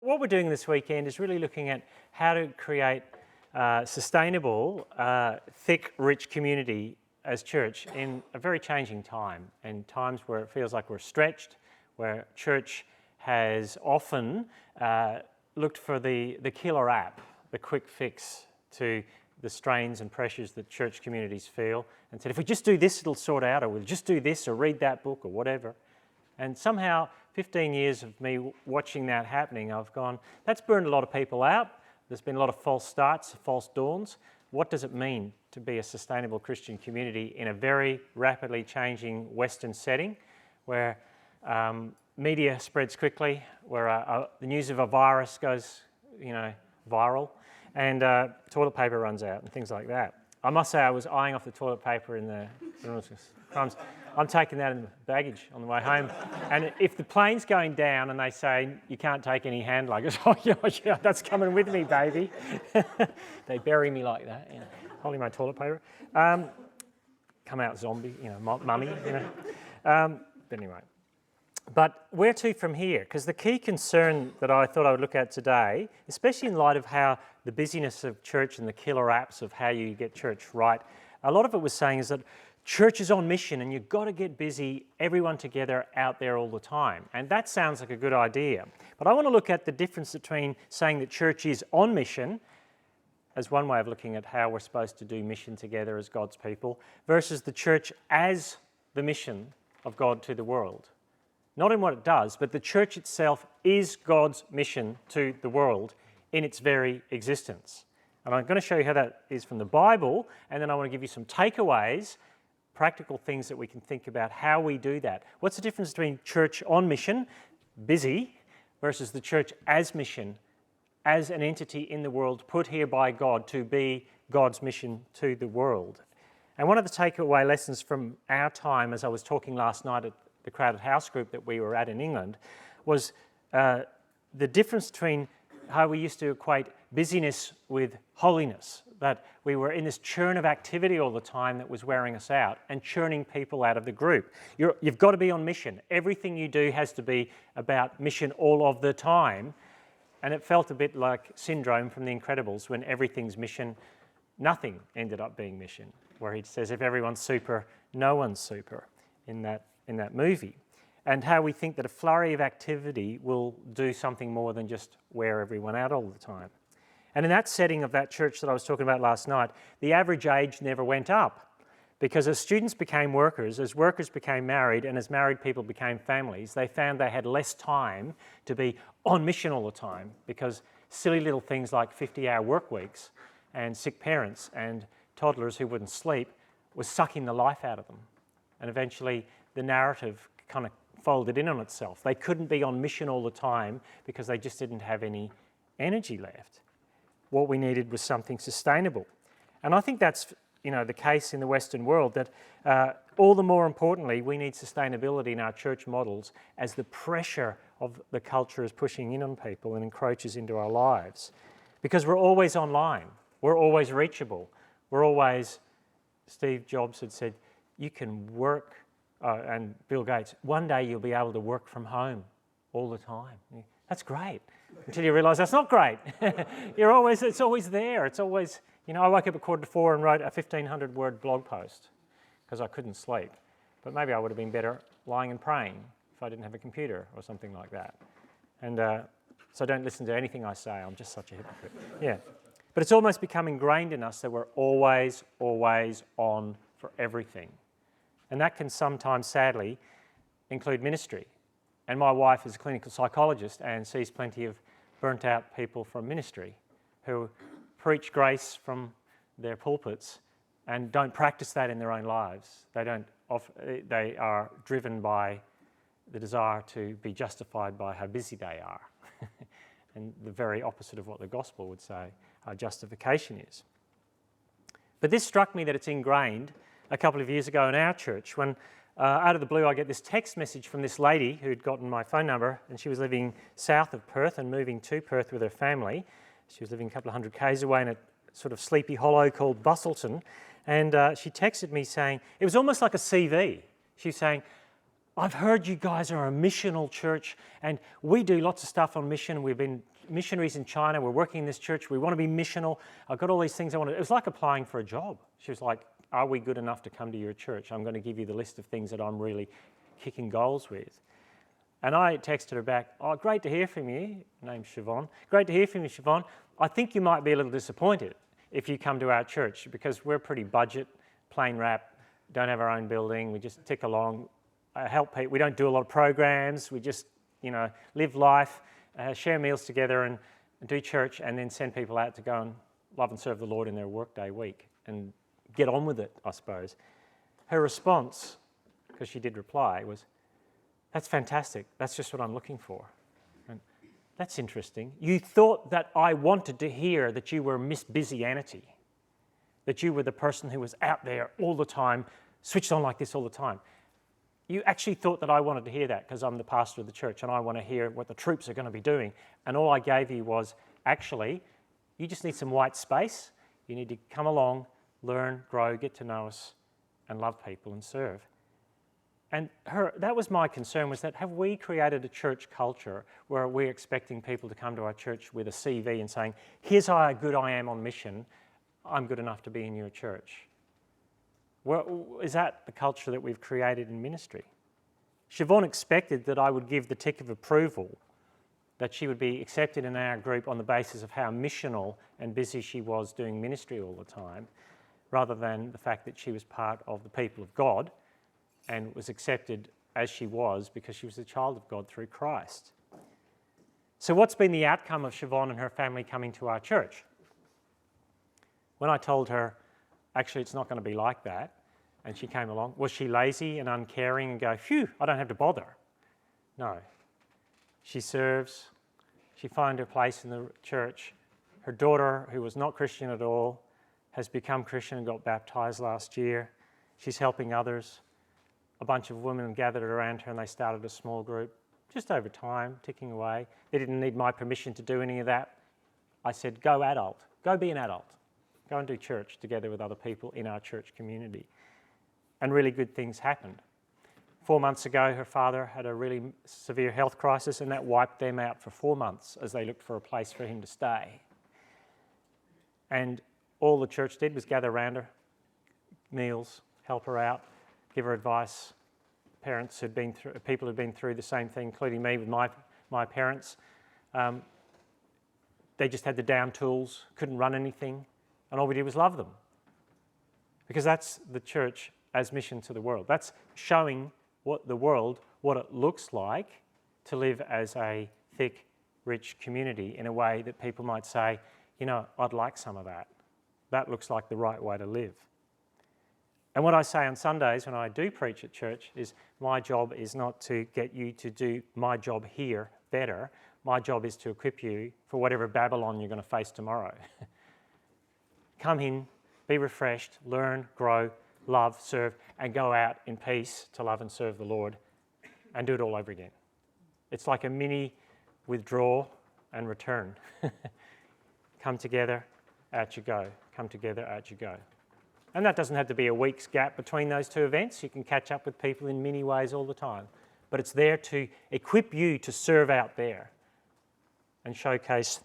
what we're doing this weekend is really looking at how to create sustainable, thick, rich community as church in a very changing time, and times where it feels like we're stretched, where church has often looked for the killer app, the quick fix to the strains and pressures that church communities feel, and said, if we just do this, it'll sort out, or we'll just do this, or read that book, or whatever. And somehow, 15 years of me watching that happening, I've gone, that's burned a lot of people out. There's been a lot of false starts, false dawns. What does it mean to be a sustainable Christian community in a very rapidly changing Western setting where media spreads quickly, where the news of a virus goes, viral, and toilet paper runs out and things like that. I must say I was eyeing off the toilet paper in the crumbs. I'm taking that in the baggage on the way home. And if the plane's going down and they say you can't take any hand luggage, oh yeah, that's coming with me, baby. They bury me like that, holding my toilet paper. Come out zombie, mummy, But anyway. But where to from here? Because the key concern that I thought I would look at today, especially in light of how the busyness of church and the killer apps of how you get church right, a lot of it was saying is that church is on mission and you've got to get busy, everyone together out there all the time. And that sounds like a good idea. But I want to look at the difference between saying that church is on mission as one way of looking at how we're supposed to do mission together as God's people versus the church as the mission of God to the world. Not in what it does, but the church itself is God's mission to the world in its very existence. And I'm going to show you how that is from the Bible, and then I want to give you some takeaways, practical things that we can think about how we do that. What's the difference between church on mission, busy, versus the church as mission, as an entity in the world put here by God to be God's mission to the world? And one of the takeaway lessons from our time, as I was talking last night at the crowded house group that we were at in England, was the difference between how we used to equate busyness with holiness, that we were in this churn of activity all the time that was wearing us out and churning people out of the group. You've got to be on mission. Everything you do has to be about mission all of the time. And it felt a bit like Syndrome from The Incredibles when everything's mission, nothing ended up being mission, where he says, if everyone's super, no one's super in that movie. And how we think that a flurry of activity will do something more than just wear everyone out all the time. And in that setting of that church that I was talking about last night, the average age never went up because as students became workers, as workers became married, and as married people became families, they found they had less time to be on mission all the time because silly little things like 50-hour work weeks and sick parents and toddlers who wouldn't sleep was sucking the life out of them. And eventually the narrative kind of folded in on itself. They couldn't be on mission all the time because they just didn't have any energy left. What we needed was something sustainable. And I think that's the case in the Western world, that all the more importantly, we need sustainability in our church models as the pressure of the culture is pushing in on people and encroaches into our lives. Because we're always online, we're always reachable, we're always, Steve Jobs had said, you can work, and Bill Gates, one day you'll be able to work from home all the time. That's great, until you realise that's not great. It's always there. It's always, I woke up at 3:45 and wrote a 1,500-word blog post because I couldn't sleep. But maybe I would have been better lying and praying if I didn't have a computer or something like that. And so don't listen to anything I say. I'm just such a hypocrite. Yeah. But it's almost become ingrained in us that we're always on for everything. And that can sometimes, sadly, include ministry. And my wife is a clinical psychologist and sees plenty of burnt-out people from ministry who preach grace from their pulpits and don't practice that in their own lives. They are driven by the desire to be justified by how busy they are. And the very opposite of what the gospel would say our justification is. But this struck me that it's ingrained a couple of years ago in our church when out of the blue I get this text message from this lady who'd gotten my phone number, and she was living south of Perth and moving to Perth with her family. She was living a couple of hundred k's away in a sort of sleepy hollow called Bustleton, and she texted me saying, it was almost like a CV. She was saying, I've heard you guys are a missional church, and we do lots of stuff on mission. We've been missionaries in China. We're working in this church. We want to be missional. I've got all these things I want to do. It was like applying for a job. She was like, are we good enough to come to your church? I'm going to give you the list of things that I'm really kicking goals with. And I texted her back, oh, great to hear from you. Her name's Chevrons. Great to hear from you, Chevrons. I think you might be a little disappointed if you come to our church because we're pretty budget, plain wrap, don't have our own building. We just tick along, help people. We don't do a lot of programs. We just, live life, share meals together and do church and then send people out to go and love and serve the Lord in their workday week and get on with it, I suppose. Her response, because she did reply, was, that's fantastic. That's just what I'm looking for. And that's interesting. You thought that I wanted to hear that you were Miss Busianity, that you were the person who was out there all the time, switched on like this all the time. You actually thought that I wanted to hear that because I'm the pastor of the church and I want to hear what the troops are going to be doing. And all I gave you was, actually, you just need some white space. You need to come along, learn, grow, get to know us, and love people and serve. And that was my concern, was that have we created a church culture where we're expecting people to come to our church with a CV and saying, here's how good I am on mission, I'm good enough to be in your church? Well, is that the culture that we've created in ministry? Chevrons expected that I would give the tick of approval, that she would be accepted in our group on the basis of how missional and busy she was doing ministry all the time, rather than the fact that she was part of the people of God and was accepted as she was because she was a child of God through Christ. So what's been the outcome of Chevrons and her family coming to our church? When I told her, actually it's not going to be like that, and she came along, was she lazy and uncaring and go, phew, I don't have to bother? No. She serves, she finds her place in the church. Her daughter, who was not Christian at all, has become Christian and got baptised last year. She's helping others. A bunch of women gathered around her and they started a small group, just over time, ticking away. They didn't need my permission to do any of that. I said, go adult, go be an adult. Go and do church together with other people in our church community. And really good things happened. 4 months ago, her father had a really severe health crisis and that wiped them out for 4 months as they looked for a place for him to stay. And all the church did was gather around her, meals, help her out, give her advice. Parents who'd been through, people who'd been through the same thing, including me with my parents. They just had the down tools, couldn't run anything, and all we did was love them. Because that's the church as mission to the world. That's showing what it looks like to live as a thick, rich community in a way that people might say, I'd like some of that. That looks like the right way to live. And what I say on Sundays when I do preach at church is my job is not to get you to do my job here better. My job is to equip you for whatever Babylon you're going to face tomorrow. Come in, be refreshed, learn, grow, love, serve, and go out in peace to love and serve the Lord and do it all over again. It's like a mini withdraw and return. Come together, out you go. Come together, out you go. And that doesn't have to be a week's gap between those two events. You can catch up with people in many ways all the time. But it's there to equip you to serve out there and showcase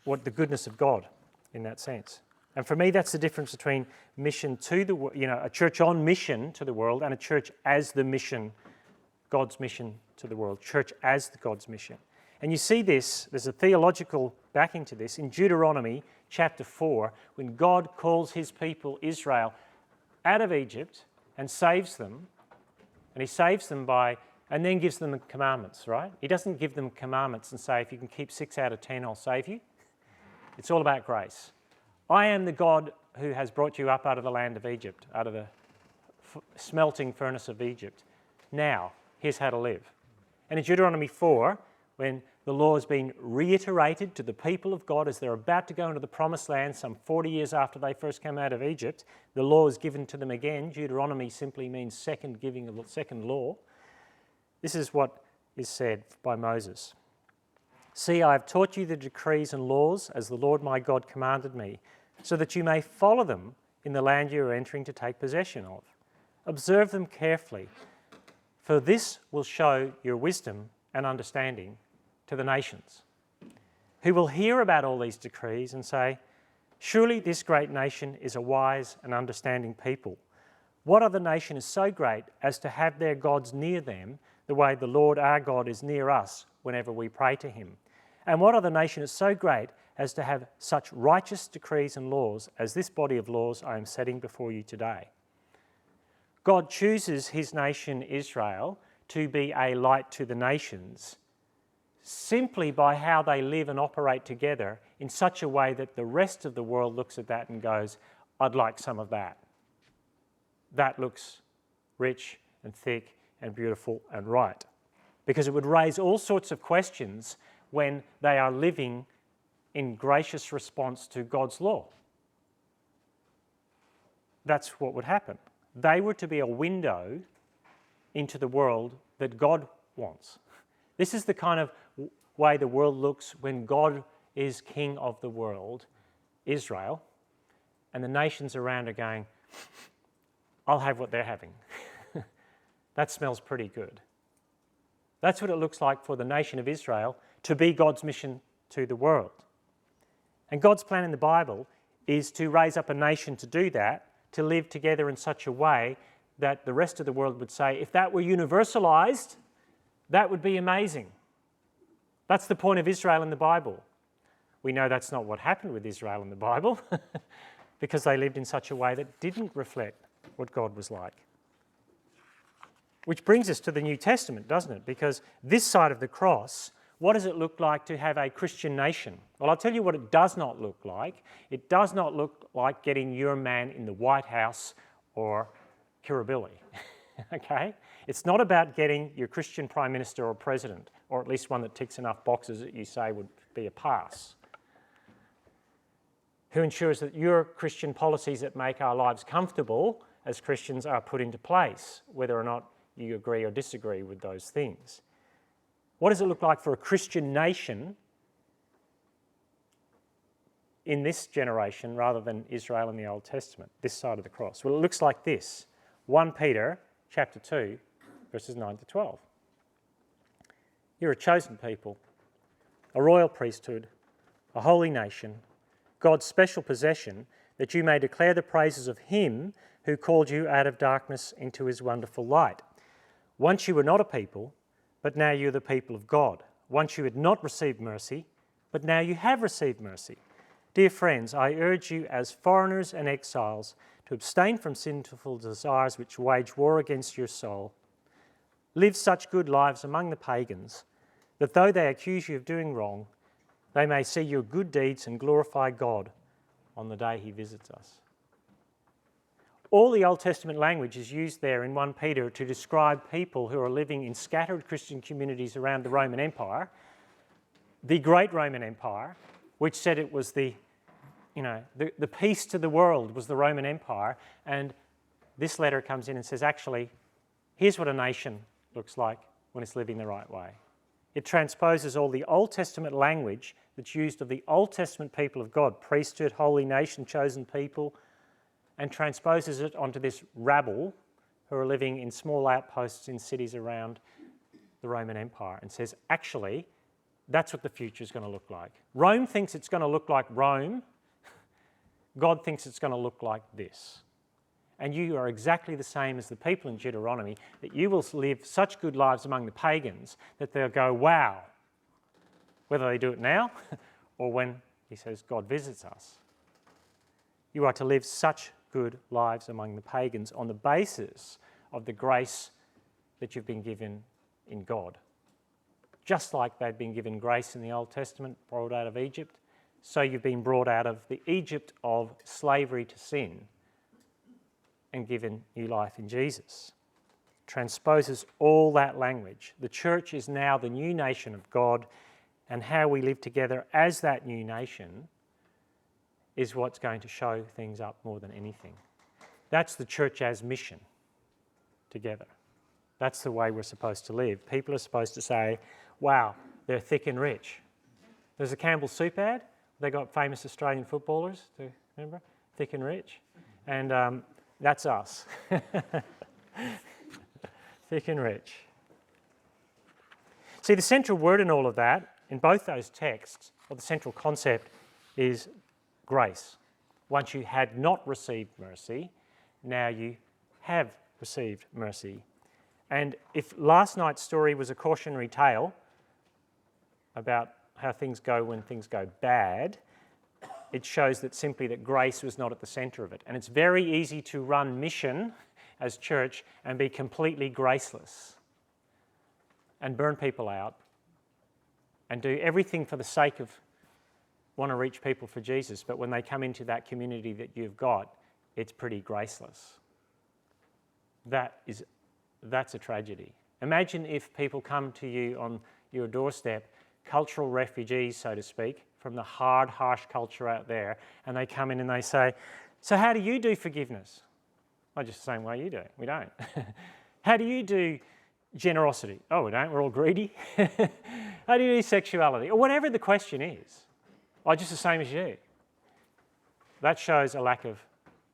what the goodness of God in that sense. And for me, that's the difference between mission to the, a church on mission to the world and a church as the mission, God's mission to the world, church as God's mission. And you see this, there's a theological backing to this in Deuteronomy chapter 4, when God calls his people Israel out of Egypt and saves them, and he saves them and then gives them commandments, right? He doesn't give them commandments and say, if you can keep 6 out of 10, I'll save you. It's all about grace. I am the God who has brought you up out of the land of Egypt, out of the smelting furnace of Egypt. Now, here's how to live. And in Deuteronomy 4, when the law has been reiterated to the people of God as they're about to go into the promised land some 40 years after they first came out of Egypt, the law is given to them again. Deuteronomy simply means giving a second law. This is what is said by Moses. See, I have taught you the decrees and laws as the Lord my God commanded me, so that you may follow them in the land you are entering to take possession of. Observe them carefully, For this will show your wisdom and understanding to the nations, who will hear about all these decrees and say, surely this great nation is a wise and understanding people. What other nation is so great as to have their gods near them the way the Lord our God is near us whenever we pray to him? And what other nation is so great as to have such righteous decrees and laws as this body of laws I am setting before you today? God chooses his nation Israel to be a light to the nations simply by how they live and operate together in such a way that the rest of the world looks at that and goes, I'd like some of that. That looks rich and thick and beautiful and right. Because it would raise all sorts of questions when they are living in gracious response to God's law. That's what would happen. They were to be a window into the world that God wants. This is the kind of way the world looks when God is king of the world, Israel, and the nations around are going, I'll have what they're having. That smells pretty good. That's what it looks like for the nation of Israel to be God's mission to the world. And God's plan in the Bible is to raise up a nation to do that, to live together in such a way that the rest of the world would say, if that were universalized, that would be amazing. That's the point of Israel in the Bible. We know that's not what happened with Israel in the Bible because they lived in such a way that didn't reflect what God was like. Which brings us to the New Testament, doesn't it? Because this side of the cross, what does it look like to have a Christian nation? Well, I'll tell you what it does not look like. It does not look like getting your man in the White House or Kirribilli, okay? It's not about getting your Christian Prime Minister or President, or at least one that ticks enough boxes that you say would be a pass, who ensures that your Christian policies that make our lives comfortable as Christians are put into place, whether or not you agree or disagree with those things. What does it look like for a Christian nation in this generation rather than Israel in the Old Testament, this side of the cross? Well, it looks like this. 1 Peter chapter 2, verses 9 to 12. You're a chosen people, a royal priesthood, a holy nation, God's special possession, that you may declare the praises of him who called you out of darkness into his wonderful light. Once you were not a people, but now you're the people of God. Once you had not received mercy, but now you have received mercy. Dear friends, I urge you as foreigners and exiles to abstain from sinful desires which wage war against your soul. Live such good lives among the pagans, that though they accuse you of doing wrong, they may see your good deeds and glorify God on the day he visits us. All the Old Testament language is used there in 1 Peter to describe people who are living in scattered Christian communities around the Roman Empire, the great Roman Empire, which said it was the peace to the world was the Roman Empire, and this letter comes in and says, actually, here's what a nation looks like when it's living the right way. It transposes all the Old Testament language that's used of the Old Testament people of God, priesthood, holy nation, chosen people, and transposes it onto this rabble who are living in small outposts in cities around the Roman Empire and says, actually, that's what the future is going to look like. Rome thinks it's going to look like Rome. God thinks it's going to look like this. And you are exactly the same as the people in Deuteronomy, that you will live such good lives among the pagans that they'll go, wow, whether they do it now or when he says God visits us. You are to live such good lives among the pagans on the basis of the grace that you've been given in God. Just like they'd been given grace in the Old Testament, brought out of Egypt, so you've been brought out of the Egypt of slavery to sin and given new life in Jesus. Transposes all that language. The church is now the new nation of God, and how we live together as that new nation is what's going to show things up more than anything. That's the church as mission together. That's the way we're supposed to live. People are supposed to say, wow, they're thick and rich. There's a Campbell soup ad. They got famous Australian footballers, do you remember? Thick and rich. And that's us. Thick and rich. See, the central word in all of that, in both those texts, or the central concept, is grace. Once you had not received mercy, now you have received mercy. And if last night's story was a cautionary tale about how things go when things go bad, it shows that simply that grace was not at the centre of it. And it's very easy to run mission as church and be completely graceless and burn people out and do everything for the sake of want to reach people for Jesus, but when they come into that community that you've got, it's pretty graceless. That's a tragedy. Imagine if people come to you on your doorstep, cultural refugees, so to speak, from the hard, harsh culture out there, and they come in and they say, so how do you do forgiveness? Oh, just the same way you do. We don't. How do you do generosity? Oh, we don't. We're all greedy. How do you do sexuality? Or whatever the question is. Oh, just the same as you. That shows a lack of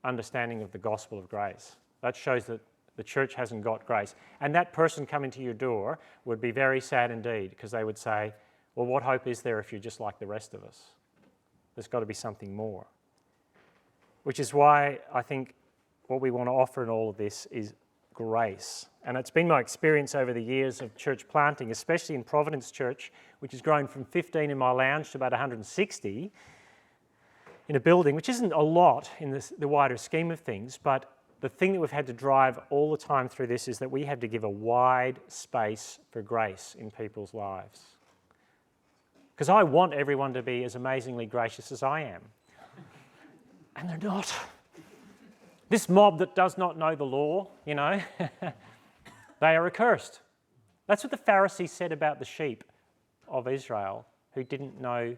understanding of the gospel of grace. That shows that the church hasn't got grace. And that person coming to your door would be very sad indeed, because they would say, well, what hope is there if you're just like the rest of us? There's got to be something more. Which is why I think what we want to offer in all of this is grace. And it's been my experience over the years of church planting, especially in Providence Church, which has grown from 15 in my lounge to about 160 in a building, which isn't a lot in the wider scheme of things, but the thing that we've had to drive all the time through this is that we have to give a wide space for grace in people's lives. Because I want everyone to be as amazingly gracious as I am. And they're not. This mob that does not know the law, you know, they are accursed. That's what the Pharisees said about the sheep of Israel who didn't know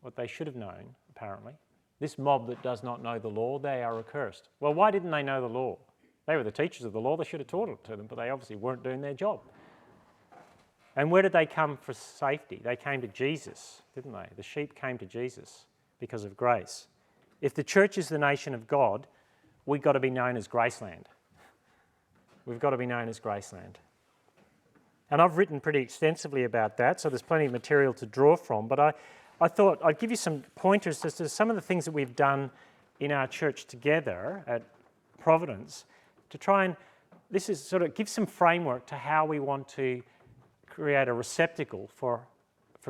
what they should have known, apparently. This mob that does not know the law, they are accursed. Well, why didn't they know the law? They were the teachers of the law. They should have taught it to them, but they obviously weren't doing their job. And where did they come for safety? They came to Jesus, didn't they? The sheep came to Jesus because of grace. If the church is the nation of God, we've got to be known as Graceland. We've got to be known as Graceland. And I've written pretty extensively about that, so there's plenty of material to draw from, but I thought I'd give you some pointers as to some of the things that we've done in our church together at Providence to try and, this is sort of, give some framework to how we want to create a receptacle for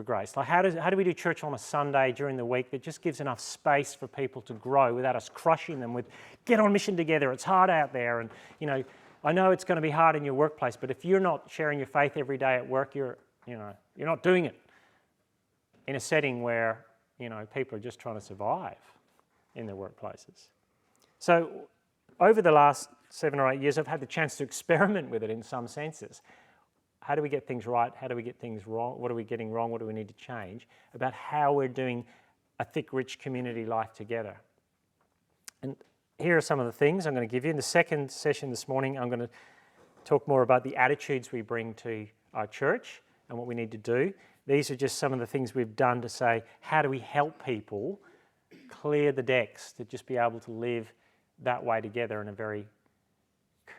grace. Like how do we do church on a Sunday during the week that just gives enough space for people to grow without us crushing them with, get on mission together, it's hard out there, and you know, I know it's going to be hard in your workplace, but if you're not sharing your faith every day at work, you're not doing it in a setting where, you know, people are just trying to survive in their workplaces. So over the last 7 or 8 years, I've had the chance to experiment with it in some senses. How do we get things right? How do we get things wrong? What are we getting wrong? What do we need to change? About how we're doing a thick, rich community life together. And here are some of the things I'm going to give you. In the second session this morning, I'm going to talk more about the attitudes we bring to our church and what we need to do. These are just some of the things we've done to say, how do we help people clear the decks to just be able to live that way together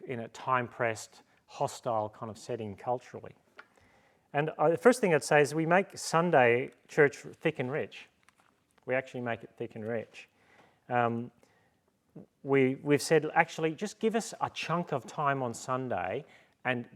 in a time-pressed, hostile kind of setting culturally. And the first thing I'd say is we make Sunday church thick and rich. We actually make it thick and rich. We've said, actually, just give us a chunk of time on Sunday and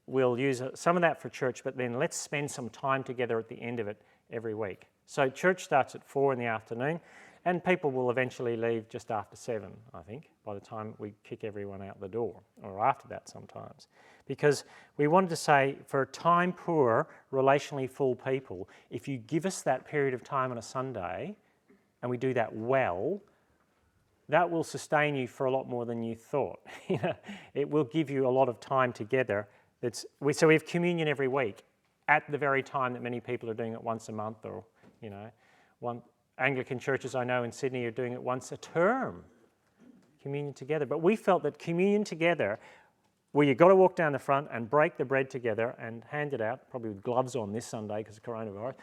we'll use some of that for church, but then let's spend some time together at the end of it every week. So church starts at 4 in the afternoon, and people will eventually leave just after 7, I think, by the time we kick everyone out the door, or after that sometimes. Because we wanted to say, for time-poor, relationally full people, if you give us that period of time on a Sunday, and we do that well, that will sustain you for a lot more than you thought. It will give you a lot of time together. So we have communion every week at the very time that many people are doing it once a month, or, you know, Anglican churches I know in Sydney are doing it once a term, communion together. But we felt that communion together, where you've got to walk down the front and break the bread together and hand it out, probably with gloves on this Sunday because of coronavirus,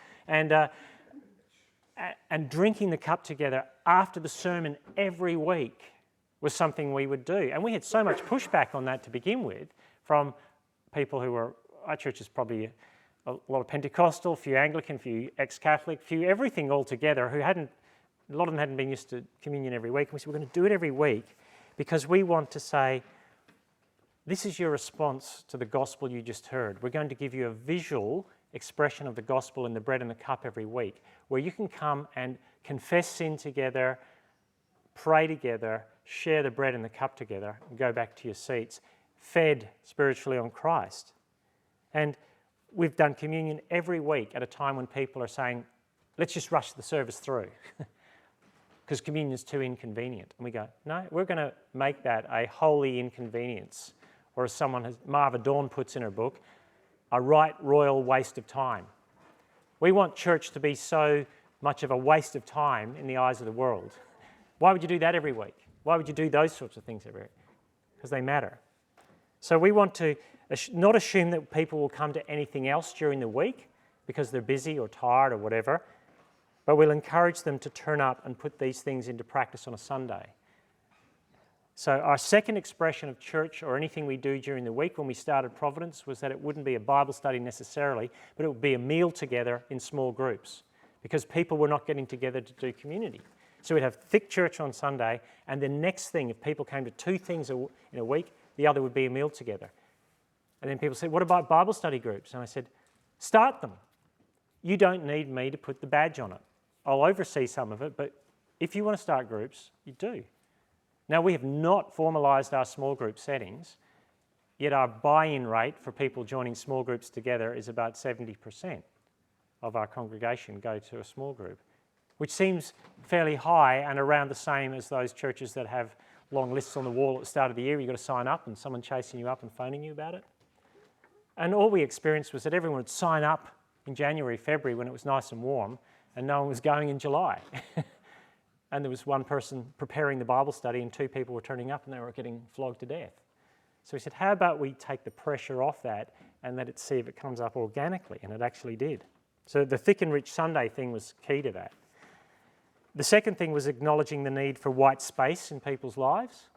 and drinking the cup together after the sermon every week was something we would do. And we had so much pushback on that to begin with from people who were, our church is probably a lot of Pentecostal, a few Anglican, a few ex-Catholic, a few everything all together, a lot of them hadn't been used to communion every week. And we said, we're going to do it every week because we want to say, this is your response to the gospel you just heard. We're going to give you a visual expression of the gospel in the bread and the cup every week, where you can come and confess sin together, pray together, share the bread and the cup together, and go back to your seats, fed spiritually on Christ. And we've done communion every week at a time when people are saying, let's just rush the service through because communion is too inconvenient. And we go, no, we're going to make that a holy inconvenience. Or as Marva Dawn puts in her book, a right royal waste of time. We want church to be so much of a waste of time in the eyes of the world. Why would you do that every week? Why would you do those sorts of things every week? Because they matter. So we want to not assume that people will come to anything else during the week because they're busy or tired or whatever, but we'll encourage them to turn up and put these things into practice on a Sunday. So our second expression of church or anything we do during the week when we started Providence was that it wouldn't be a Bible study necessarily, but it would be a meal together in small groups because people were not getting together to do community. So we'd have thick church on Sunday, and the next thing, if people came to two things in a week, the other would be a meal together. And then people said, what about Bible study groups? And I said, start them. You don't need me to put the badge on it. I'll oversee some of it, but if you want to start groups, you do. Now, we have not formalised our small group settings, yet our buy-in rate for people joining small groups together is about 70% of our congregation go to a small group, which seems fairly high and around the same as those churches that have long lists on the wall at the start of the year. You've got to sign up and someone chasing you up and phoning you about it. And all we experienced was that everyone would sign up in January, February when it was nice and warm, and no one was going in July. And there was one person preparing the Bible study and two people were turning up and they were getting flogged to death. So we said, how about we take the pressure off that and let it see if it comes up organically? And it actually did. So the thick and rich Sunday thing was key to that. The second thing was acknowledging the need for white space in people's lives.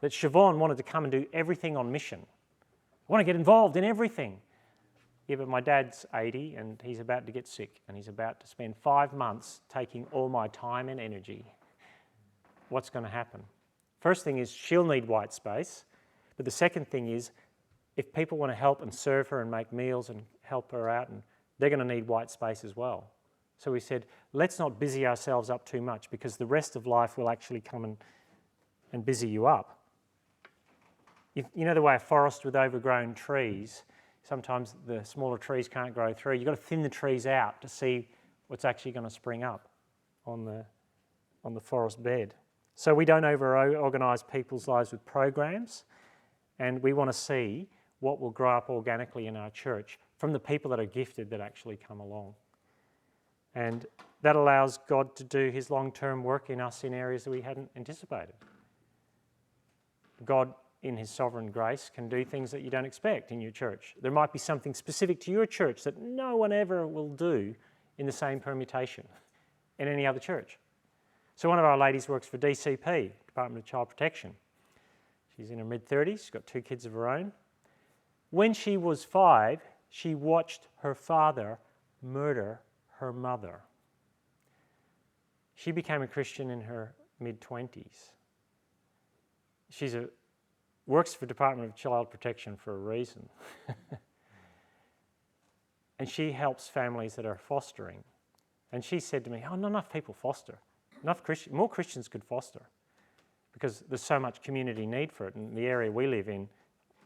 That Chevrons wanted to come and do everything on mission. I want to get involved in everything. Yeah, but my dad's 80 and he's about to get sick and he's about to spend 5 months taking all my time and energy. What's going to happen? First thing is she'll need white space, but the second thing is if people want to help and serve her and make meals and help her out, and they're going to need white space as well. So we said, let's not busy ourselves up too much because the rest of life will actually come and busy you up. You know the way a forest with overgrown trees, sometimes the smaller trees can't grow through. You've got to thin the trees out to see what's actually going to spring up on the forest bed. So we don't over-organise people's lives with programs, and we want to see what will grow up organically in our church from the people that are gifted that actually come along. And that allows God to do his long-term work in us in areas that we hadn't anticipated. God, in his sovereign grace, can do things that you don't expect in your church. There might be something specific to your church that no one ever will do in the same permutation in any other church. So one of our ladies works for DCP, Department of Child Protection. She's in her mid-30s, she's got 2 kids of her own. When she was 5, she watched her father murder her mother. She became a Christian in her mid-20s. She's works for Department of Child Protection for a reason. And she helps families that are fostering. And she said to me, not enough people foster. More Christians could foster because there's so much community need for it. In the area we live in,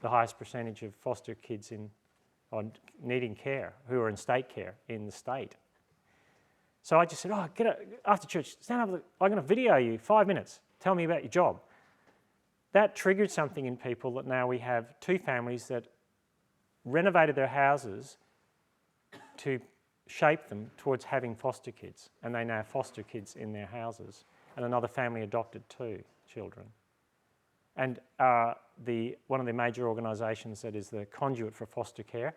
the highest percentage of foster kids needing care, who are in state care in the state. So I just said, get up, after church, stand up, I'm going to video you 5 minutes. Tell me about your job. That triggered something in people that now we have 2 families that renovated their houses to shape them towards having foster kids, and they now have foster kids in their houses, and another family adopted 2 children. And one of the major organisations that is the conduit for foster care,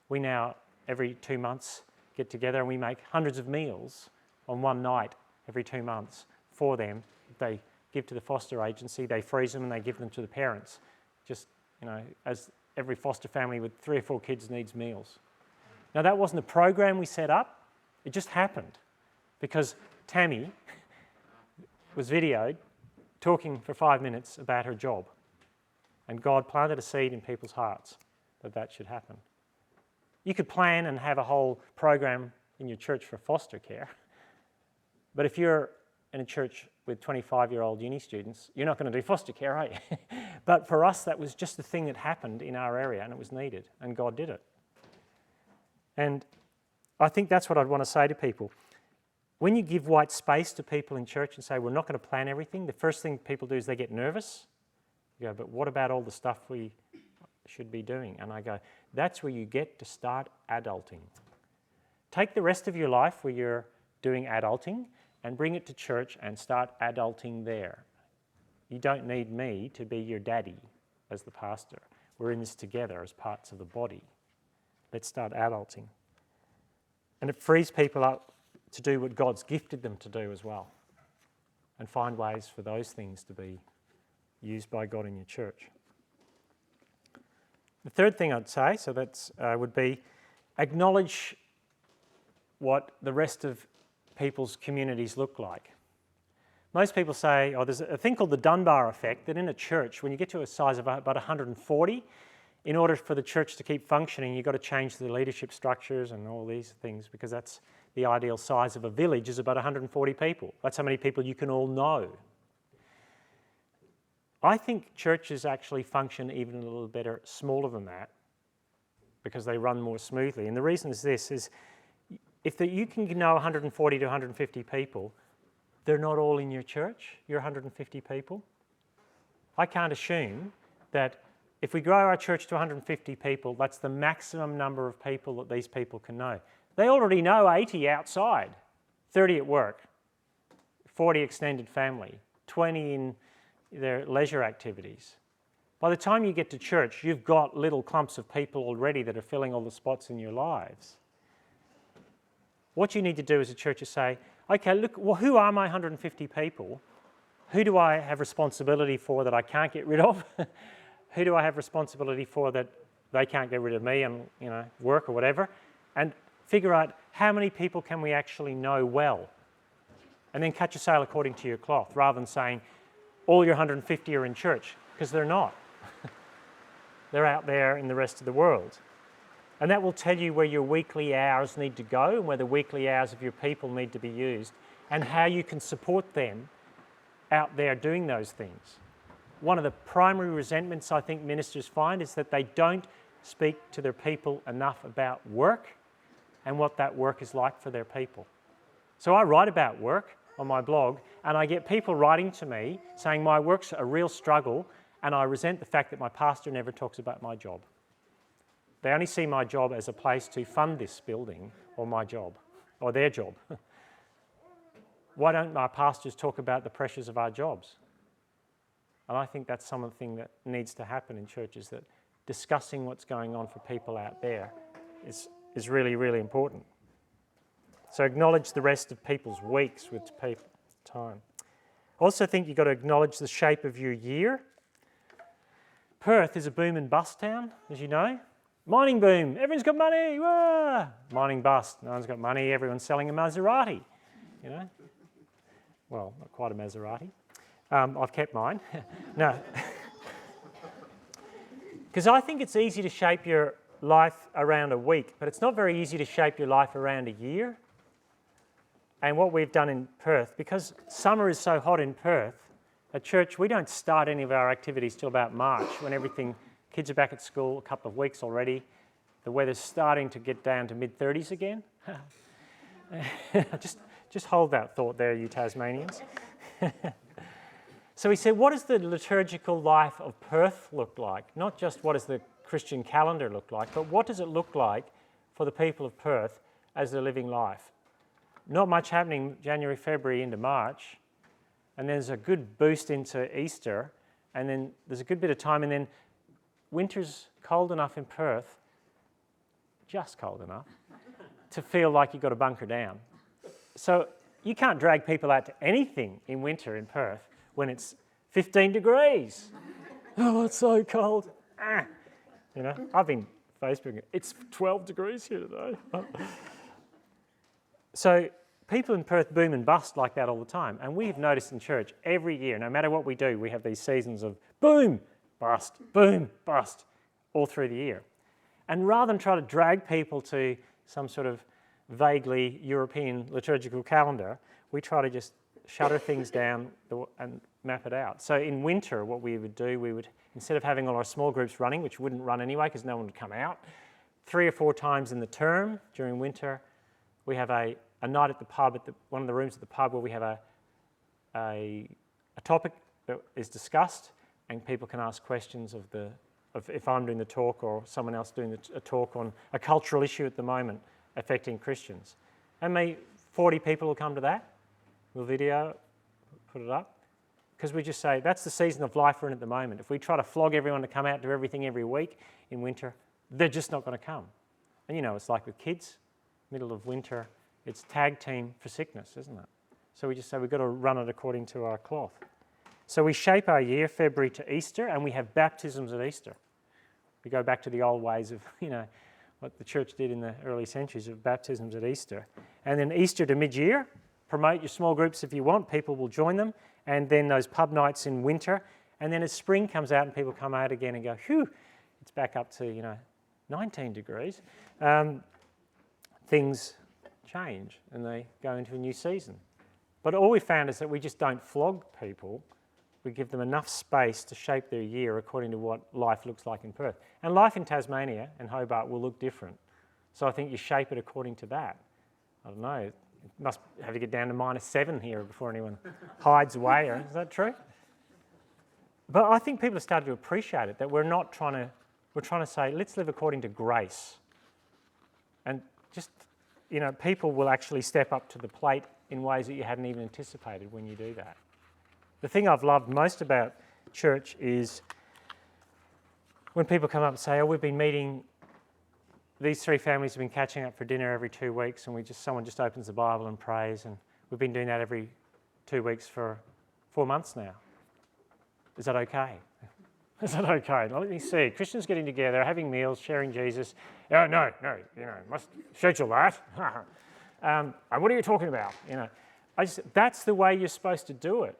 we now every 2 months get together and we make hundreds of meals on one night every 2 months for them. They give to the foster agency, they freeze them and they give them to the parents, just as every foster family with 3 or 4 kids needs meals. Now, that wasn't a program we set up. It just happened because Tammy was videoed talking for 5 minutes about her job. And God planted a seed in people's hearts that that should happen. You could plan and have a whole program in your church for foster care. But if you're in a church with 25-year-old uni students, you're not going to do foster care, are you? But for us, that was just the thing that happened in our area, and it was needed, and God did it. And I think that's what I'd want to say to people. When you give white space to people in church and say, we're not going to plan everything, the first thing people do is they get nervous. You go, but what about all the stuff we should be doing? And I go, that's where you get to start adulting. Take the rest of your life where you're doing adulting and bring it to church and start adulting there. You don't need me to be your daddy as the pastor. We're in this together as parts of the body. Let's start adulting. And it frees people up to do what God's gifted them to do as well, and find ways for those things to be used by God in your church. The third thing I'd say, so that's would be acknowledge what the rest of people's communities look like. Most people say, oh, there's a thing called the Dunbar effect, that in a church, when you get to a size of about 140, in order for the church to keep functioning, you've got to change the leadership structures and all these things, because that's the ideal size of a village is about 140 people. That's how many people you can all know. I think churches actually function even a little better smaller than that, because they run more smoothly. And the reason is this, is if you can know 140 to 150 people, they're not all in your church, your 150 people. I can't assume that if we grow our church to 150 people, that's the maximum number of people that these people can know. They already know 80 outside, 30 at work, 40 extended family, 20 in their leisure activities. By the time you get to church, you've got little clumps of people already that are filling all the spots in your lives. What you need to do as a church is say, okay, look, well, who are my 150 people? Who do I have responsibility for that I can't get rid of? Who do I have responsibility for that they can't get rid of me and, work or whatever? And figure out how many people can we actually know well. And then cut your sail according to your cloth, rather than saying all your 150 are in church, because they're not. They're out there in the rest of the world. And that will tell you where your weekly hours need to go and where the weekly hours of your people need to be used, and how you can support them out there doing those things. One of the primary resentments I think ministers find is that they don't speak to their people enough about work and what that work is like for their people. So I write about work on my blog, and I get people writing to me saying my work's a real struggle, and I resent the fact that my pastor never talks about my job. They only see my job as a place to fund this building, or my job, or their job. Why don't my pastors talk about the pressures of our jobs? And I think that's something that needs to happen in churches, that discussing what's going on for people out there is really, really important. So acknowledge the rest of people's weeks with time. I also think you've got to acknowledge the shape of your year. Perth is a boom and bust town, as you know. Mining boom, everyone's got money, wah! Mining bust, no one's got money, everyone's selling a Maserati, Well, not quite a Maserati. I've kept mine. No. Because I think it's easy to shape your life around a week, but it's not very easy to shape your life around a year. And what we've done in Perth, because summer is so hot in Perth, at church we don't start any of our activities till about March, when kids are back at school, a couple of weeks already. The weather's starting to get down to mid-30s again. Just hold that thought there, you Tasmanians. So he said, what does the liturgical life of Perth look like? Not just what does the Christian calendar look like, but what does it look like for the people of Perth as they're living life? Not much happening January, February into March, and there's a good boost into Easter, and then there's a good bit of time, and then winter's cold enough in Perth, just cold enough, to feel like you've got to bunker down. So you can't drag people out to anything in winter in Perth when it's 15 degrees. Oh, it's so cold. You know, I've been Facebooking. It's 12 degrees here today. So people in Perth boom and bust like that all the time. And we've noticed in church every year, no matter what we do, we have these seasons of boom, bust, all through the year. And rather than try to drag people to some sort of vaguely European liturgical calendar, we try to just shutter things down and map it out. So in winter, what we would do, we would, instead of having all our small groups running, which wouldn't run anyway because no one would come out, 3 or 4 times in the term during winter, we have a night at the pub, one of the rooms at the pub, where we have a topic that is discussed, and people can ask questions of if I'm doing the talk or someone else doing a talk on a cultural issue at the moment affecting Christians. And 40 people will come to that. We'll video, put it up. Because we just say, that's the season of life we're in at the moment. If we try to flog everyone to come out and do everything every week in winter, they're just not going to come. And you know, it's like with kids, middle of winter, it's tag team for sickness, isn't it? So we just say we've got to run it according to our cloth. So we shape our year, February to Easter, and we have baptisms at Easter. We go back to the old ways of, you know, what the church did in the early centuries of baptisms at Easter. And then Easter to mid-year, promote your small groups if you want, people will join them. And then those pub nights in winter. And then as spring comes out and people come out again and go, phew, it's back up to, you know, 19 degrees. Things change and they go into a new season. But all we found is that we just don't flog people. We give them enough space to shape their year according to what life looks like in Perth. And life in Tasmania and Hobart will look different. So I think you shape it according to that. I don't know, it must have to get down to -7 here before anyone hides away. Is that true? But I think people have started to appreciate it, that we're trying to say, let's live according to grace. And just, you know, people will actually step up to the plate in ways that you hadn't even anticipated when you do that. The thing I've loved most about church is when people come up and say, oh, we've been meeting, these 3 families have been catching up for dinner every 2 weeks, and someone just opens the Bible and prays, and we've been doing that every 2 weeks for 4 months now. Is that okay? Is that okay? Now, let me see. Christians getting together, having meals, sharing Jesus. Oh, no, you know, must schedule that. And what are you talking about? You know, that's the way you're supposed to do it.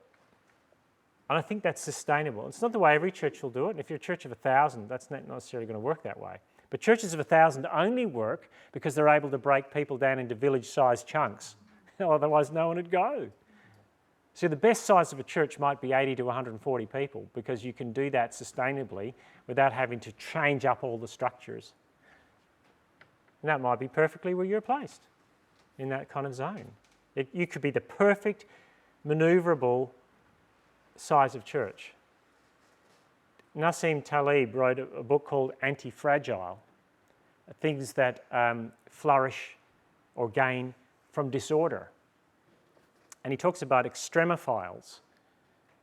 And I think that's sustainable. It's not the way every church will do it. And if you're a church of 1,000, that's not necessarily going to work that way. But churches of 1,000 only work because they're able to break people down into village-sized chunks. Otherwise, no one would go. So the best size of a church might be 80 to 140 people because you can do that sustainably without having to change up all the structures. And that might be perfectly where you're placed, in that kind of zone. You could be the perfect, manoeuvrable size of church. Nassim Taleb wrote a book called Anti-Fragile, things that flourish or gain from disorder. And he talks about extremophiles.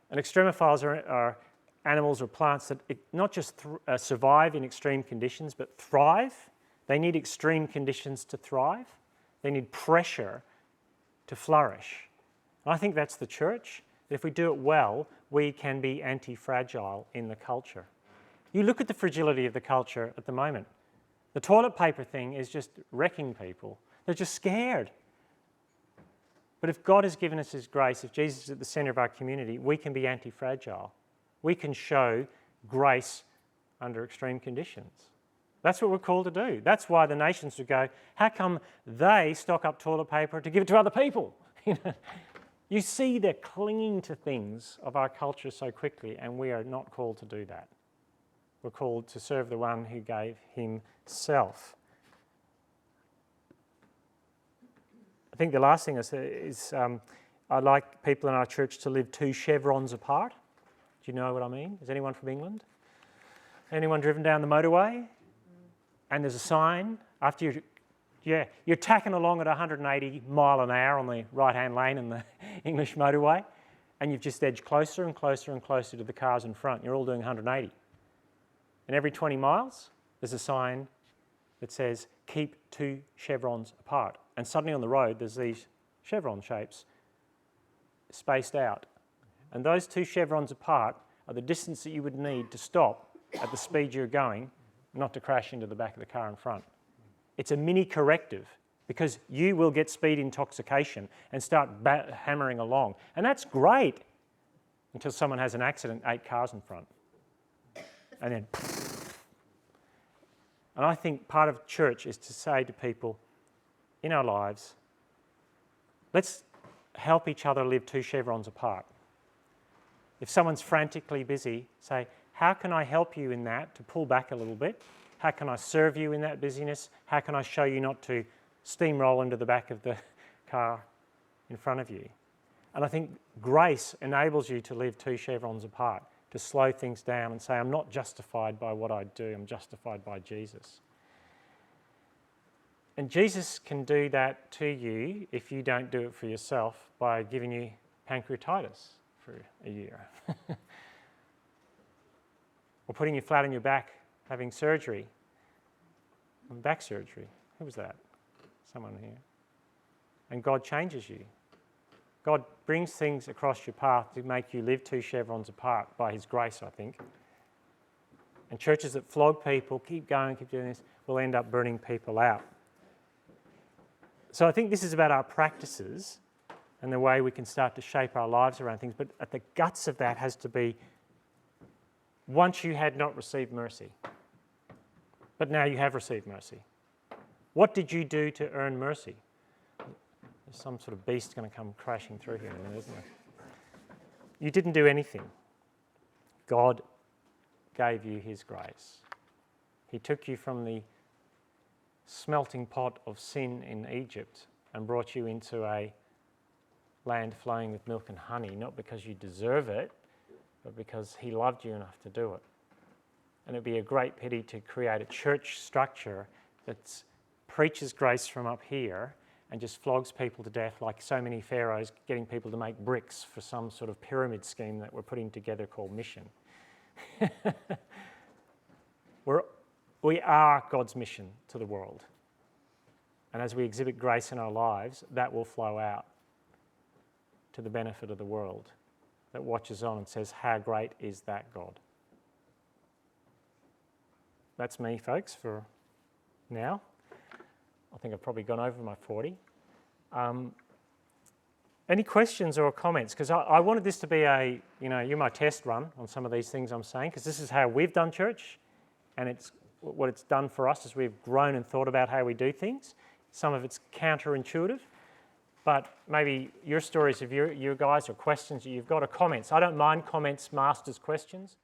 And extremophiles are animals or plants that not just survive in extreme conditions, but thrive. They need extreme conditions to thrive. They need pressure to flourish. And I think that's the church. If we do it well, we can be anti-fragile in the culture. You look at the fragility of the culture at the moment. The toilet paper thing is just wrecking people. They're just scared. But if God has given us His grace, if Jesus is at the centre of our community, we can be anti-fragile. We can show grace under extreme conditions. That's what we're called to do. That's why the nations would go, how come they stock up toilet paper to give it to other people? You see they're clinging to things of our culture so quickly, and we are not called to do that. We're called to serve the one who gave Himself. I think the last thing is I'd like people in our church to live 2 chevrons apart. Do you know what I mean? Is anyone from England? Anyone driven down the motorway? And there's a sign after you're tacking along at 180 mile an hour on the right-hand lane in the English motorway, and you've just edged closer and closer and closer to the cars in front. You're all doing 180. And every 20 miles, there's a sign that says, keep 2 chevrons apart. And suddenly on the road, there's these chevron shapes spaced out. And those 2 chevrons apart are the distance that you would need to stop at the speed you're going not to crash into the back of the car in front. It's a mini corrective because you will get speed intoxication and start hammering along. And that's great until someone has an accident, 8 cars in front. And then, and I think part of church is to say to people in our lives, let's help each other live 2 chevrons apart. If someone's frantically busy, say, how can I help you in that to pull back a little bit? How can I serve you in that busyness? How can I show you not to steamroll into the back of the car in front of you? And I think grace enables you to live 2 chevrons apart, to slow things down and say, I'm not justified by what I do, I'm justified by Jesus. And Jesus can do that to you if you don't do it for yourself by giving you pancreatitis for a year. Or putting you flat on your back, having surgery, back surgery. Who was that? Someone here. And God changes you. God brings things across your path to make you live 2 chevrons apart by his grace, I think. And churches that flog people, keep going, keep doing this, will end up burning people out. So I think this is about our practices and the way we can start to shape our lives around things. But at the guts of that has to be, once you had not received mercy, but now you have received mercy. What did you do to earn mercy? There's some sort of beast going to come crashing through here in a minute, isn't there? You didn't do anything. God gave you his grace. He took you from the smelting pot of sin in Egypt and brought you into a land flowing with milk and honey, not because you deserve it, but because he loved you enough to do it. And it'd be a great pity to create a church structure that preaches grace from up here and just flogs people to death like so many pharaohs getting people to make bricks for some sort of pyramid scheme that we're putting together called mission. We are God's mission to the world. And as we exhibit grace in our lives, that will flow out to the benefit of the world that watches on and says, how great is that God? That's me, folks, for now. I think I've probably gone over my 40. Any questions or comments? Because I wanted this to be you're my test run on some of these things I'm saying, because this is how we've done church, and it's what it's done for us as we've grown and thought about how we do things. Some of it's counterintuitive, but maybe your stories of your guys or questions that you've got or comments. I don't mind comments, masters, questions.